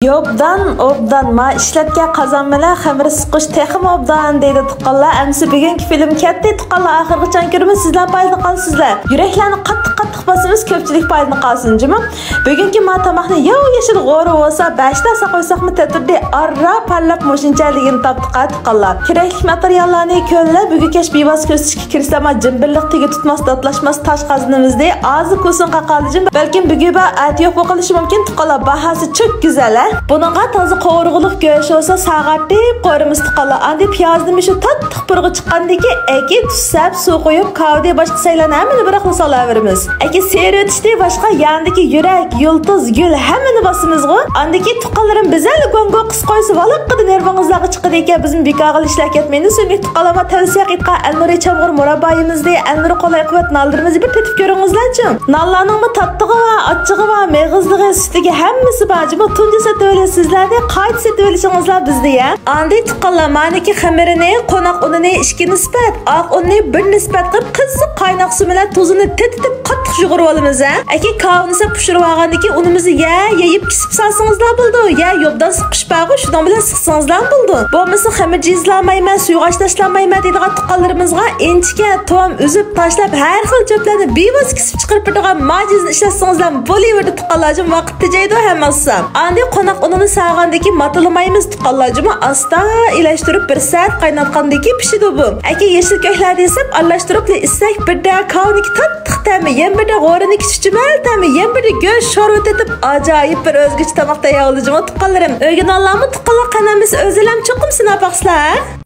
Obdan ma ishlatgan qozon bilan xamir siqish texim obdan deydi tuqqanlar. Amsi bugungi film katta tuqqanlar oxirgacha ko'rib sizlar foyda qolsizlar. Yuraklarni qattiq bosimiz ko'pchilik foyda qolsin jimi. Bugungi ma tomoqni yashil g'o'ri bo'lsa 5 ta saqoysaqmi tetirdi arra pallab mushinchaligini topdi tuqqanlar. Kerakli materiallarni ko'llab bugun kesh bevos ko'rsatishga kirsam jimbirliq tegi tutmas datlashmas tosh qazinimizda ozi ko'sin qaqalijim balkim bugun ba atiyoq bo'qilishi mumkin tuqqanlar. Bahasi çok güzel. Bununla toza qovurg'uliq go'sht olsa sağartib qo'yamiz tuqqanlar. Endi piyozni shu tattiq purg'i chiqqandiki eki tussab suv qo'yib kavdi boshqa saylarni hammani bir xil solaveramiz. Eki ser o'tishdi boshqa yandagi yurak, yulduz, gul hammani bosimizg'u. Andiki tuqqanlarim bizal gongo qis qo'ysa valiqqida nervingizlarga chiqadi ekan bizim bekag'il ishlar ketmaydi. So'nggi tuqqanlarga tavsiya qilgan Alnuri chamg'ur murabbayimizda Alnuri qolay quvvat naldirimizni bir tetib ko'ringizlarchi. Nallarning tattig'i va achchig'i va meg'izlig'i ustiga hammasi bajib tunji satib sizlarda qayt setib olishingizlar bizda ya. Andi tuqqanlar maniki xamirini, qo'noq unini 2 nisbat, oq unni 1 nisbat qilib qiziq qaynoq suv bilan tuzini tetib qattiq yug'urib olamiz ha. Aka kavnisa pishirib olgandiki unimizni yeyib kisib salsingizlar bo'ldi. Ya yo'bdan siqish bag'i shundan bilan siqsangizlar bo'ldi. Bo'lmasa xamir jizlamayman, suygash tashlamayman deydigan tuqqanlarimizga inchga tom uzib tashlab har xil cho'plarni bevos kisib chiqarib turgan mojizni ishlatsangizlar bo'laverdi tuqqanlarjim vaqt tejaydi hammasi. Andi qo'noq unini sağgandaki matalamaymiz tuqqanlarjim asta ilashtirib 1 soat qaynatgandaki pishidi bu. Aka yeşil ko'klar desib aralashtirib issak birda kavniki tattiq ta'mi, ham birda g'o'riniki chuchmal ta'mi, ham birda go'sht sho'rvat etib ajoyib bir o'zgacha tomoq tayyorlayjim tuqqanlarim. O'rganollarmi tuqqanlar qanamiz o'zilam cho'qim sinab baqsizlar.